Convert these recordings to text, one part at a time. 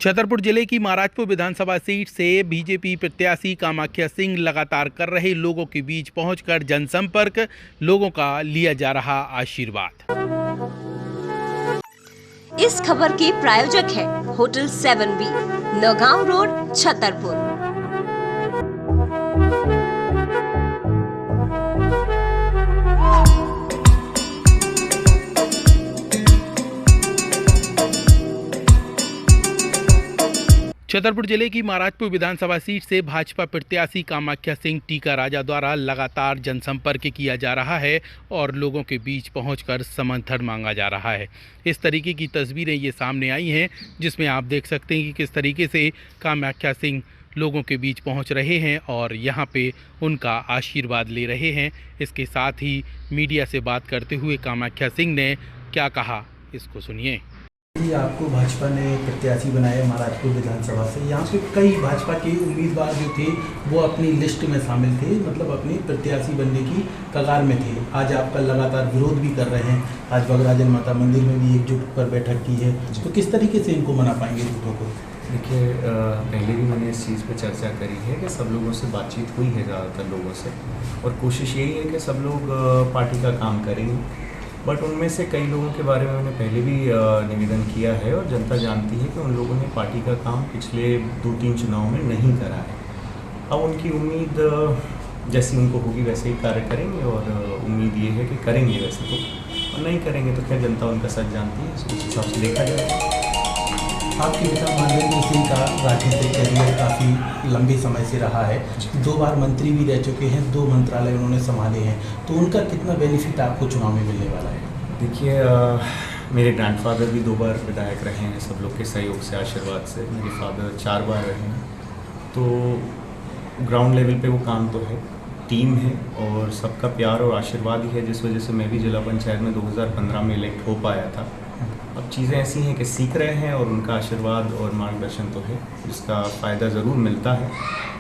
छतरपुर जिले की महाराजपुर विधानसभा सीट से बीजेपी प्रत्याशी कामाख्या सिंह लगातार कर रहे लोगों के बीच पहुंचकर जनसंपर्क, लोगों का लिया जा रहा आशीर्वाद। इस खबर के प्रायोजक है hotel 7B, Naugaon road, Chhatarpur. Chhatarpur जिले की महाराजपुर विधानसभा सीट से भाजपा प्रत्याशी कामाख्या सिंह टीका राजा द्वारा लगातार जनसंपर्क किया जा रहा है और लोगों के बीच पहुंचकर समर्थन मांगा जा रहा है। इस तरीके की तस्वीरें ये सामने आई हैं, जिसमें आप देख सकते हैं कि किस तरीके से कामाख्या सिंह लोगों के बीच पहुंच रहे हैं और यहां पे उनका आशीर्वाद ले रहे हैं। इसके साथ ही मीडिया से बात करते हुए कामाख्या सिंह ने क्या कहा, इसको सुनिए। जी, आपको भाजपा ने प्रत्याशी बनाया महाराजपुर विधानसभा से। यहाँ पे कई भाजपा के उम्मीदवार जो थे वो अपनी लिस्ट में शामिल थे, मतलब अपने प्रत्याशी बनने की कगार में थे। आज आपका लगातार विरोध भी कर रहे हैं। आज बगराजन माता मंदिर में भी एकजुट पर बैठक की है, तो किस तरीके से इनको मना पाएंगे झूठों को? देखिए, पहले भी मैंने इस चीज़ पे चर्चा करी है कि सब लोगों से बातचीत हुई है, ज़्यादातर लोगों से, और कोशिश यही है कि सब लोग पार्टी का काम करेंगे। बट उनमें से कई लोगों के बारे में मैंने पहले भी निवेदन किया है और जनता जानती है कि उन लोगों ने पार्टी का काम पिछले 2-3 चुनाव में नहीं करा है। अब उनकी उम्मीद जैसी उनको होगी वैसे ही कार्य करेंगे, और उम्मीद ये है कि करेंगे वैसे तो, और नहीं करेंगे तो खैर जनता उनका सच जानती है, उस हिसाब से देखा जाएगा। आपके पिता महेंद्र सिंह का राजनीतिक करियर काफ़ी लंबे समय से रहा है। 2 बार मंत्री भी रह चुके हैं, 2 मंत्रालय उन्होंने संभाले हैं, तो उनका कितना बेनिफिट आपको चुनाव में मिलने वाला है? देखिए, मेरे ग्रैंडफादर भी 2 बार विधायक रहे हैं, सब लोग के सहयोग से, आशीर्वाद से। मेरे फादर 4 बार रहे हैं। तो ग्राउंड लेवल पे वो काम तो है, टीम है, और सबका प्यार और आशीर्वाद ही है जिस वजह से मैं भी जिला पंचायत में 2015 में इलेक्ट हो पाया था। अब चीज़ें ऐसी हैं कि सीख रहे हैं, और उनका आशीर्वाद और मार्गदर्शन तो है, जिसका फ़ायदा ज़रूर मिलता है,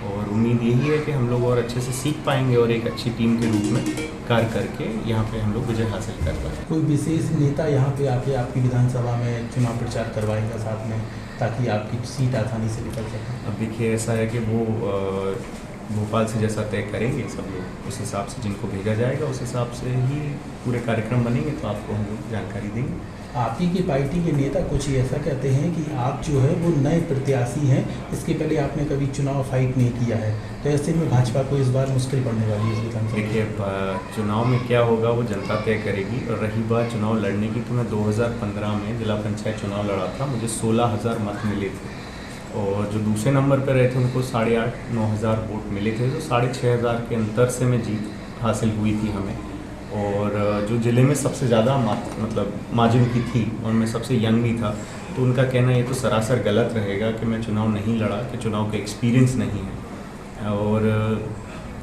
और उम्मीद यही है कि हम लोग और अच्छे से सीख पाएंगे और एक अच्छी टीम के रूप में कार्य करके यहाँ पे हम लोग विजय हासिल कर पाएंगे। कोई विशेष नेता यहाँ पे आके आपकी विधानसभा में चुनाव प्रचार करवाएगा साथ में, ताकि आपकी सीट आसानी से निकल सके? अब देखिए, ऐसा है कि वो भोपाल से जैसा तय करेंगे सब लोग, उस हिसाब से जिनको भेजा जाएगा उस हिसाब से ही पूरे कार्यक्रम बनेंगे, तो आपको हम लोग जानकारी देंगे। आप ही की पार्टी के नेता कुछ ही ऐसा कहते हैं कि आप जो है वो नए प्रत्याशी हैं, इसके पहले आपने कभी चुनाव फाइट नहीं किया है, तो ऐसे में भाजपा को इस बार मुश्किल पड़ने वाली है इस विधानसभा। देखिए, चुनाव में क्या होगा वो जनता तय करेगी, और रही बात चुनाव लड़ने की, तो मैं 2015 में जिला पंचायत चुनाव लड़ा था, मुझे 16,000 मत मिले थे, और जो दूसरे नंबर पर रहे थे उनको 8,500-9,000 वोट मिले थे, तो 6,500 के अंतर से मैं जीत हासिल हुई थी हमें। और जो ज़िले में सबसे ज़्यादा मतलब मार्जिन की थी, और मैं सबसे यंग भी था, तो उनका कहना ये तो सरासर गलत रहेगा कि मैं चुनाव नहीं लड़ा, कि चुनाव का एक्सपीरियंस नहीं है। और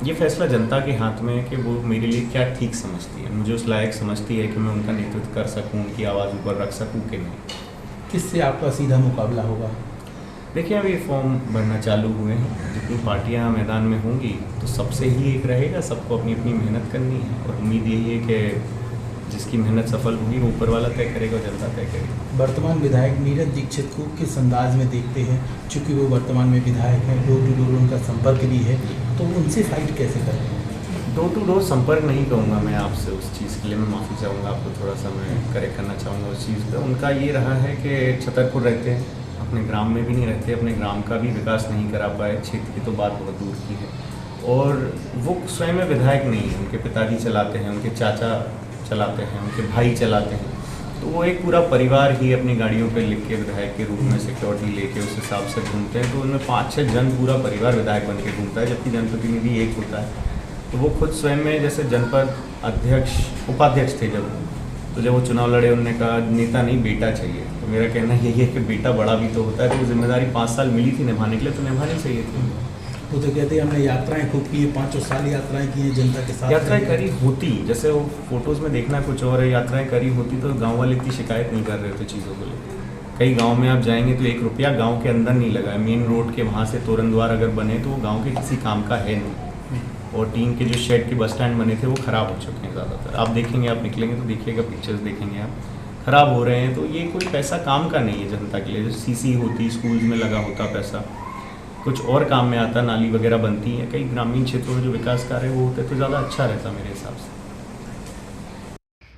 ये फैसला जनता के हाथ में है कि वो मेरे लिए क्या ठीक समझती है, मुझे उस लायक समझती है कि मैं उनका नेतृत्व कर सकूँ, उनकी आवाज़ ऊपर रख सकूँ कि नहीं। किससे आपका सीधा मुकाबला होगा? देखिए, अभी फॉर्म भरना चालू हुए हैं, जितनी पार्टियां मैदान में होंगी तो सबसे ही एक रहेगा, सबको अपनी अपनी मेहनत करनी है, और उम्मीद यही है कि जिसकी मेहनत सफल होगी वो ऊपर वाला तय करेगा और जनता तय करेगी। वर्तमान विधायक नीरज दीक्षित को किस अंदाज में देखते हैं? चूँकि वो वर्तमान में विधायक हैं, डोर टू डोर उनका संपर्क भी है, तो उनसे फाइट कैसे करें? डोर टू डोर संपर्क नहीं कहूँगा मैं आपसे, उस चीज़ के लिए मैं माफ़ी चाहूँगा, आपको थोड़ा सा मैं करेक्ट करना चाहूँगा उस चीज़ पर। उनका ये रहा है कि छतरपुर रहते हैं, अपने ग्राम में भी नहीं रहते, अपने ग्राम का भी विकास नहीं करा पाए, क्षेत्र की तो बात बहुत दूर की है, और वो स्वयं में विधायक नहीं है, उनके पिताजी चलाते हैं, उनके चाचा चलाते हैं, उनके भाई चलाते हैं, तो वो एक पूरा परिवार ही अपनी गाड़ियों पे लिख के विधायक के रूप में सिक्योरिटी लेके उस हिसाब से घूमते हैं, तो उनमें 5-6 जन पूरा परिवार विधायक बन के घूमता है, जबकि जनप्रतिनिधि एक होता है। तो वो खुद स्वयं में जैसे जनपद अध्यक्ष, उपाध्यक्ष थे तो जब वो चुनाव लड़े, उन्होंने कहा नेता नहीं बेटा चाहिए, तो मेरा कहना यही है कि बेटा बड़ा भी तो होता है, तो वो जिम्मेदारी 5 साल मिली थी निभाने के लिए, तो निभानी चाहिए थी। वो तो कहते हैं हमने यात्राएं खूब की है, 5 साल यात्राएं की हैं जनता के साथ। यात्राएं करी होती, जैसे वो फोटोज़ में देखना कुछ और है, यात्राएं करी होती तो गाँव वाले इतनी शिकायत नहीं कर रहे थे चीज़ों को लेकर। कई गाँव में आप जाएंगे तो 1 रुपया गाँव के अंदर नहीं लगा है, मेन रोड के वहाँ से तोरण द्वार अगर बने तो वो गाँव के किसी काम का है नहीं, और टीम के जो शेड के बस स्टैंड बने थे वो ख़राब हो चुके हैं ज़्यादातर। आप देखेंगे, आप निकलेंगे तो देखिएगा, पिक्चर्स देखेंगे आप, ख़राब हो रहे हैं, तो ये कोई पैसा काम का नहीं है जनता के लिए। जो सीसी होती, स्कूल्स में लगा होता पैसा कुछ और काम में आता, नाली वगैरह बनती है, कई ग्रामीण क्षेत्रों में जो विकास कार्य वो होते तो ज़्यादा अच्छा रहता मेरे हिसाब से।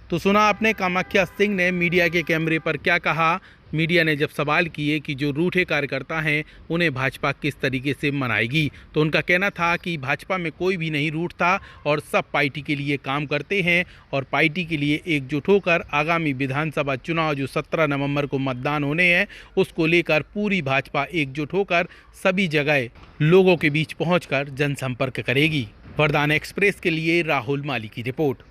तो सुना आपने कामाख्या सिंह ने मीडिया के कैमरे पर क्या कहा। मीडिया ने जब सवाल किए कि जो रूठे कार्यकर्ता हैं उन्हें भाजपा किस तरीके से मनाएगी, तो उनका कहना था कि भाजपा में कोई भी नहीं रूठता और सब पार्टी के लिए काम करते हैं और पार्टी के लिए एकजुट होकर आगामी विधानसभा चुनाव जो 17 नवंबर को मतदान होने हैं उसको लेकर पूरी भाजपा एकजुट होकर सभी जगह लोगों के बीच पहुंचकर जनसंपर्क करेगी। वरदान एक्सप्रेस के लिए राहुल माली की रिपोर्ट।